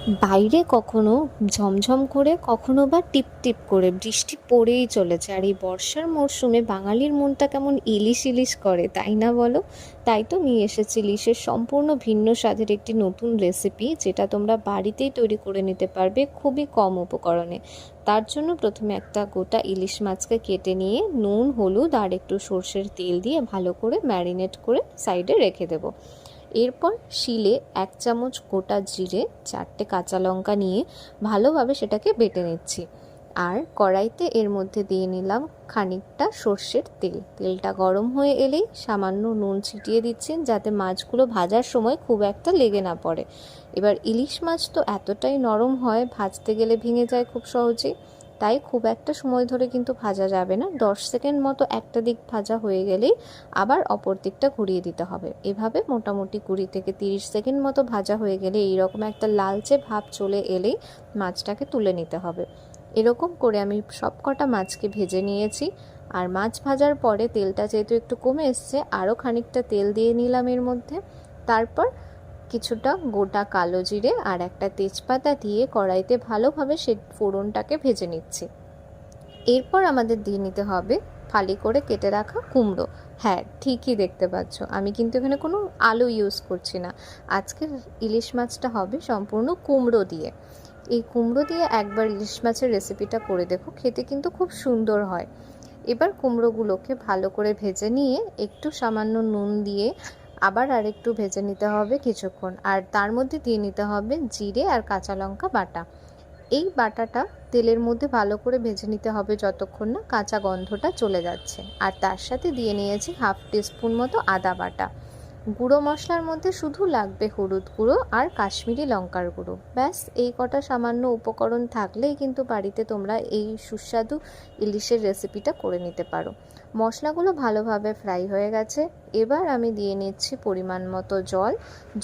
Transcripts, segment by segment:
বাইরে কখনো ঝমঝম করে কখনো বা টিপটিপ করে বৃষ্টি পড়েই চলেছে, আর এই বর্ষার মরশুমে বাঙালির মনটা কেমন ইলিশ ইলিশ করে, তাই না বলো? তাই তো নিয়ে এসেছি ইলিশের সম্পূর্ণ ভিন্ন স্বাদের একটি নতুন রেসিপি, যেটা তোমরা বাড়িতেই তৈরি করে নিতে পারবে খুবই কম উপকরণে। তার জন্য প্রথমে একটা গোটা ইলিশ মাছকে কেটে নিয়ে নুন, হলুদ আর একটু সর্ষের তেল দিয়ে ভালো করে ম্যারিনেট করে সাইডে রেখে দেবো। এরপর শিলে 1 চামচ গোটা জিরে, 4টে কাঁচা লঙ্কা নিয়ে ভালোভাবে সেটাকে বেটে নিচ্ছি। আর কড়াইতে এর মধ্যে দিয়ে নিলাম খানিকটা সর্ষের তেল। তেলটা গরম হয়ে এলেই সামান্য নুন ছিটিয়ে দিচ্ছি, যাতে মাছগুলো ভাজার সময় খুব একটা লেগে না পড়ে। এবার ইলিশ মাছ তো এতটাই নরম হয়, ভাজতে গেলে ভেঙে যায় খুব সহজেই, তাই খুব একটা সময় ধরে কিন্তু ভাজা যাবে না। 10 সেকেন্ড মতো একটা দিক ভাজা হয়ে গেলেই আবার অপর দিকটা ঘুরিয়ে দিতে হবে। এভাবে মোটামুটি 20 থেকে 30 সেকেন্ড মতো ভাজা হয়ে গেলে এইরকম একটা লালচে ভাব চলে এলেই মাছটাকে তুলে নিতে হবে। এরকম করে আমি সব কটা মাছকে ভেজে নিয়েছি। আর মাছ ভাজার পরে তেলটা যেহেতু একটু কমে এসছে, আরও খানিকটা তেল দিয়ে নিলাম এর মধ্যে। তারপর কিছুটা গোটা কালো জিরে আর একটা তেজপাতা দিয়ে কড়াইতে ভালোভাবে সে ফোড়নটাকে ভেজে নিচ্ছি। এরপর আমাদের দিয়ে নিতে হবে ফালি করে কেটে রাখা কুমড়ো। হ্যাঁ, ঠিকই দেখতে পাচ্ছ, আমি কিন্তু এখানে কোনো আলু ইউজ করছি না। আজকের ইলিশ মাছটা হবে সম্পূর্ণ কুমড়ো দিয়ে। এই কুমড়ো দিয়ে একবার ইলিশ মাছের রেসিপিটা করে দেখো, খেতে কিন্তু খুব সুন্দর হয়। এবার কুমড়োগুলোকে ভালো করে ভেজে নিয়ে একটু সামান্য নুন দিয়ে আবার আরেকটু ভেজে নিতে হবে কিছুক্ষণ। আর তার মধ্যে দিয়ে নিতে হবে জিরে আর কাঁচা লঙ্কা বাটা। এই বাটাটা তেলের মধ্যে ভালো করে ভেজে নিতে হবে যতক্ষণ না কাঁচা গন্ধটা চলে যাচ্ছে। আর তার সাথে দিয়ে নিয়েছি 1/2 টিস্পুন মতো আদা বাটা। গুঁড়ো মশলার মধ্যে শুধু লাগবে হলুদ গুঁড়ো আর কাশ্মীরি লঙ্কার গুঁড়ো। ব্যাস, এই কটা সামান্য উপকরণ থাকলেই কিন্তু বাড়িতে তোমরা এই সুস্বাদু ইলিশের রেসিপিটা করে নিতে পারো। মশলাগুলো ভালোভাবে ফ্রাই হয়ে গেছে। এবার আমি দিয়ে নিচ্ছি পরিমাণ মতো জল।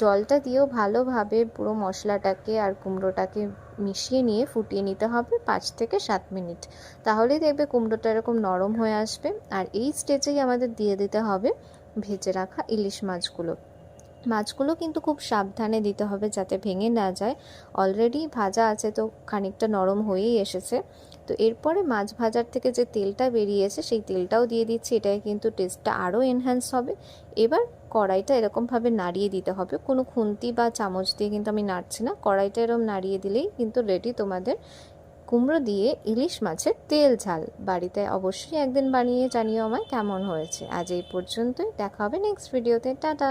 জলটা দিয়েও ভালোভাবে পুরো মশলাটাকে আর কুমড়োটাকে মিশিয়ে নিয়ে ফুটিয়ে নিতে হবে 5 থেকে 7 মিনিট। তাহলেই দেখবে কুমড়োটা এরকম নরম হয়ে আসবে। আর এই স্টেজেই আমাদের দিয়ে দিতে হবে ভেজে রাখা ইলিশ মাছগুলো কিন্তু খুব সাবধানে দিতে হবে যাতে ভেঙে না যায়। অলরেডি ভাজা আছে তো খানিকটা নরম হয়েই এসেছে। তো এরপরে মাছ ভাজার থেকে যে তেলটা বেরিয়েছে সেই তেলটাও দিয়ে দিচ্ছি, এটাই কিন্তু টেস্টটা আরও এনহ্যান্স হবে। এবার কড়াইটা এরকমভাবে নাড়িয়ে দিতে হবে, কোনো খুন্তি বা চামচ দিয়ে কিন্তু আমি নাড়ছি না। কড়াইটা এরকম নাড়িয়ে দিলেই কিন্তু রেডি তোমাদের কুমড়ো দিয়ে ইলিশ মাছের তেল ঝাল। বাড়িতে অবশ্যই একদিন বানিয়ে জানিও আমায় কেমন হয়েছে। আজ এই পর্যন্তই, দেখা হবে নেক্সট ভিডিওতে। টাটা।